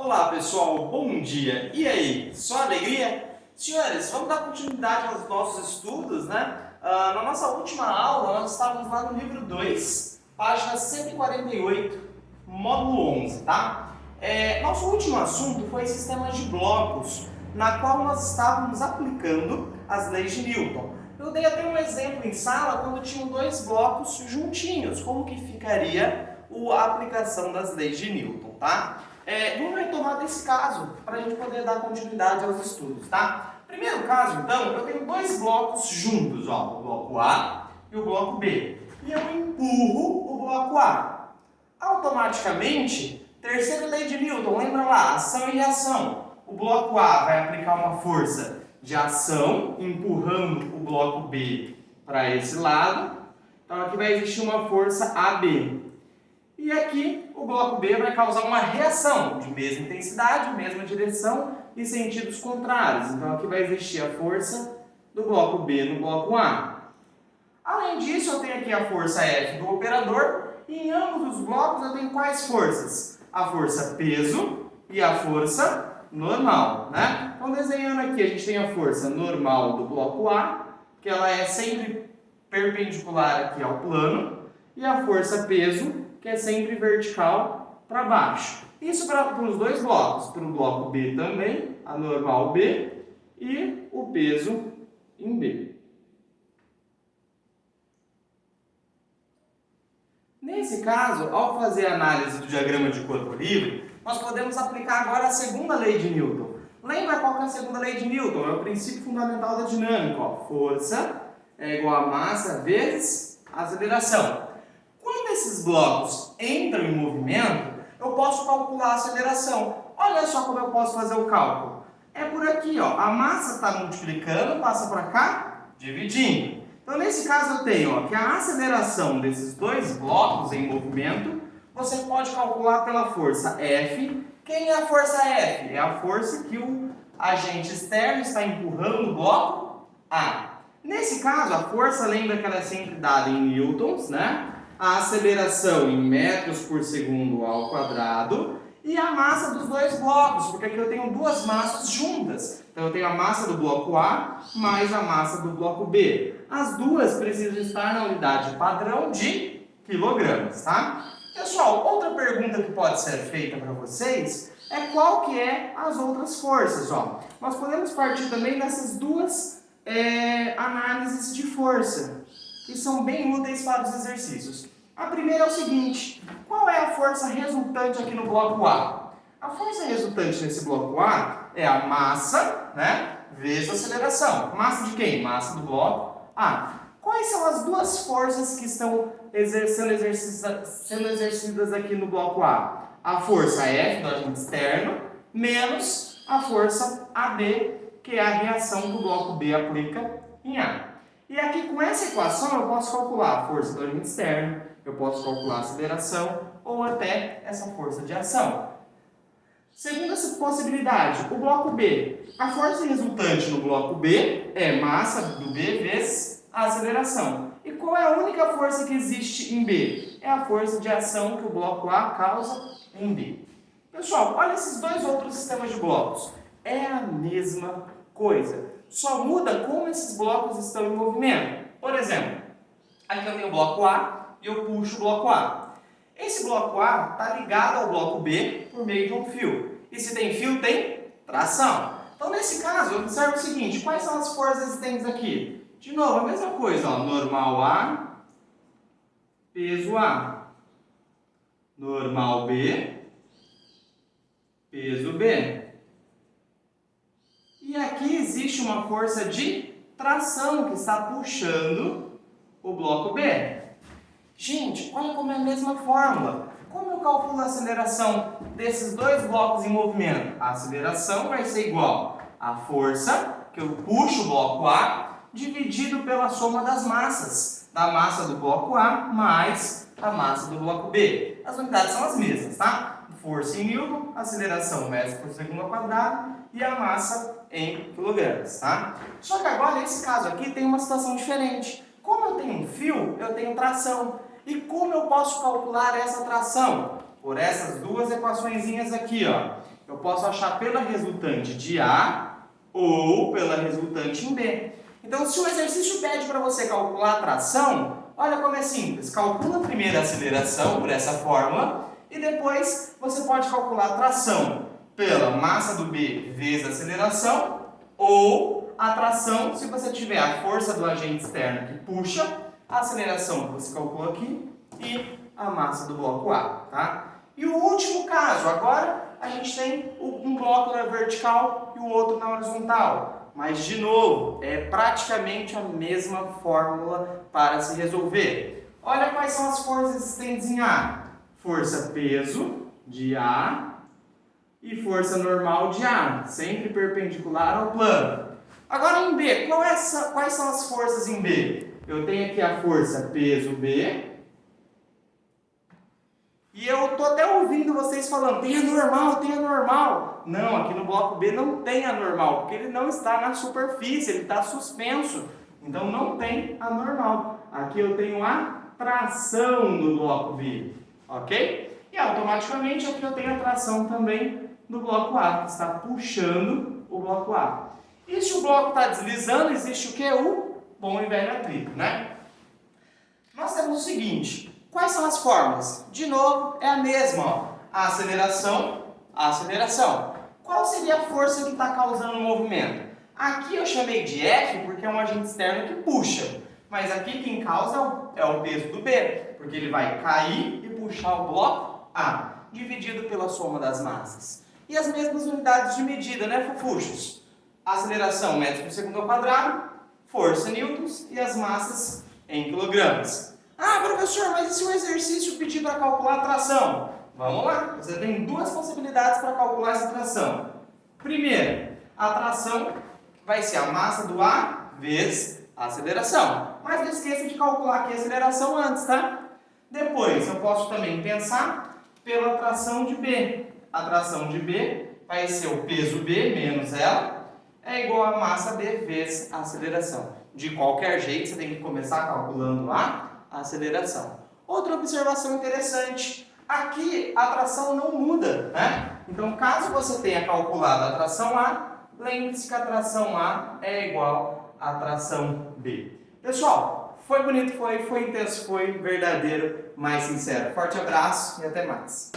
Olá pessoal, bom dia! E aí, só alegria? Senhores, vamos dar continuidade aos nossos estudos, né? Na nossa última aula, nós estávamos lá no livro 2, página 148, módulo 11, tá? Nosso último assunto foi sistemas de blocos, na qual nós estávamos aplicando as leis de Newton. Eu dei até um exemplo em sala quando tinham dois blocos juntinhos, como que ficaria a aplicação das leis de Newton, tá? Vamos retomar desse caso para a gente poder dar continuidade aos estudos, tá? Primeiro caso, então, eu tenho dois blocos juntos, ó, o bloco A e o bloco B. E eu empurro o bloco A. Automaticamente, terceira lei de Newton, lembra lá, ação e reação. O bloco A vai aplicar uma força de ação, empurrando o bloco B para esse lado. Então aqui vai existir uma força AB. E aqui o bloco B vai causar uma reação de mesma intensidade, mesma direção e sentidos contrários. Então aqui vai existir a força do bloco B no bloco A. Além disso, eu tenho aqui a força F do operador e em ambos os blocos eu tenho quais forças? A força peso e a força normal, né? Então desenhando aqui, a gente tem a força normal do bloco A, que ela é sempre perpendicular aqui ao plano, e a força peso, que é sempre vertical para baixo. Isso para os dois blocos, para o bloco B também, a normal B e o peso em B. Nesse caso, ao fazer a análise do diagrama de corpo livre, nós podemos aplicar agora a segunda lei de Newton. Lembra qual que é a segunda lei de Newton? É o princípio fundamental da dinâmica. Ó. Força é igual a massa vezes aceleração. Quando esses blocos entram em movimento, eu posso calcular a aceleração. Olha só como eu posso fazer o cálculo. É por aqui, ó. A massa está multiplicando, passa para cá, dividindo. Então, nesse caso, eu tenho ó, que a aceleração desses dois blocos em movimento, você pode calcular pela força F. Quem é a força F? É a força que o agente externo está empurrando o bloco A. Nesse caso, a força, lembra que ela é sempre dada em newtons, né? A aceleração em metros por segundo ao quadrado e a massa dos dois blocos, porque aqui eu tenho duas massas juntas. Então eu tenho a massa do bloco A mais a massa do bloco B. As duas precisam estar na unidade padrão de quilogramas, tá? Pessoal, outra pergunta que pode ser feita para vocês é qual que é as outras forças, ó. Nós podemos partir também dessas duas análises de força, que são bem úteis para os exercícios. A primeira é o seguinte, qual é a força resultante aqui no bloco A? A força resultante nesse bloco A é a massa, né, vezes a aceleração. Massa de quem? Massa do bloco A. Quais são as duas forças que estão sendo exercidas aqui no bloco A? A força F, do agente externo, menos a força AB, que é a reação que o bloco B aplica em A. E aqui com essa equação eu posso calcular a força do agente externo, eu posso calcular a aceleração ou até essa força de ação. Segunda possibilidade, o bloco B. A força resultante no bloco B é massa do B vezes a aceleração. E qual é a única força que existe em B? É a força de ação que o bloco A causa em B. Pessoal, olha esses dois outros sistemas de blocos. É a mesma coisa. Só muda como esses blocos estão em movimento. Por exemplo, aqui eu tenho o bloco A e eu puxo o bloco A. Esse bloco A está ligado ao bloco B por meio de um fio. E se tem fio, tem tração. Então, nesse caso, observe o seguinte, quais são as forças existentes aqui? De novo, a mesma coisa, ó, normal A, peso A. Normal B, peso B. E aqui existe uma força de tração que está puxando o bloco B. Gente, olha como é a mesma fórmula. Como eu calculo a aceleração desses dois blocos em movimento? A aceleração vai ser igual à força que eu puxo o bloco A dividido pela soma das massas. Da massa do bloco A mais a massa do bloco B. As unidades são as mesmas, tá? Força em newton, aceleração metros por segundo ao quadrado e a massa em quilogramas, tá? Só que agora, nesse caso aqui, tem uma situação diferente. Como eu tenho um fio, eu tenho tração. E como eu posso calcular essa tração? Por essas duas equaçõezinhas aqui, ó. Eu posso achar pela resultante de A ou pela resultante em B. Então, se o exercício pede para você calcular a tração, olha como é simples. Calcula primeiro a aceleração por essa fórmula e depois você pode calcular a tração pela massa do B vezes a aceleração ou a tração se você tiver a força do agente externo que puxa, a aceleração que você calculou aqui e a massa do bloco A, tá? E o último caso, agora a gente tem um bloco na vertical e o outro na horizontal. Mas, de novo, é praticamente a mesma fórmula para se resolver. Olha quais são as forças existentes em A. Força peso de A e força normal de A, sempre perpendicular ao plano. Agora em B, quais são as forças em B? Eu tenho aqui a força peso B. E eu tô até ouvindo vocês falando, tem a normal, tem a normal. Não, aqui no bloco B não tem a normal, porque ele não está na superfície, ele está suspenso. Então não tem a normal. Aqui eu tenho a tração no bloco B, ok? E automaticamente aqui eu tenho a tração também no bloco A, que está puxando o bloco A. E se o bloco está deslizando, existe o quê? O bom e velho atrito, né? Nós temos o seguinte. Quais são as fórmulas? De novo, é a mesma, ó. A aceleração. Qual seria a força que está causando o movimento? Aqui eu chamei de F porque é um agente externo que puxa. Mas aqui quem causa é o peso do B, porque ele vai cair e puxar o bloco A, dividido pela soma das massas. E as mesmas unidades de medida, né, fofuchos? Aceleração metros por segundo ao quadrado, força newtons e as massas em quilogramas. Ah, professor, mas e se o exercício pedir para calcular a tração? Vamos lá, você tem duas possibilidades para calcular essa tração. Primeiro, a tração vai ser a massa do A vezes a aceleração. Mas não esqueça de calcular aqui a aceleração antes, tá? Depois, eu posso também pensar pela tração de B. A tração de B vai ser o peso B menos ela, é igual a massa B vezes a aceleração. De qualquer jeito, você tem que começar calculando a aceleração. Outra observação interessante, aqui a tração não muda, né? Então, caso você tenha calculado a tração A, lembre-se que a tração A é igual à tração B. Pessoal, foi bonito, foi intenso, foi verdadeiro, mais sincero. Forte abraço e até mais.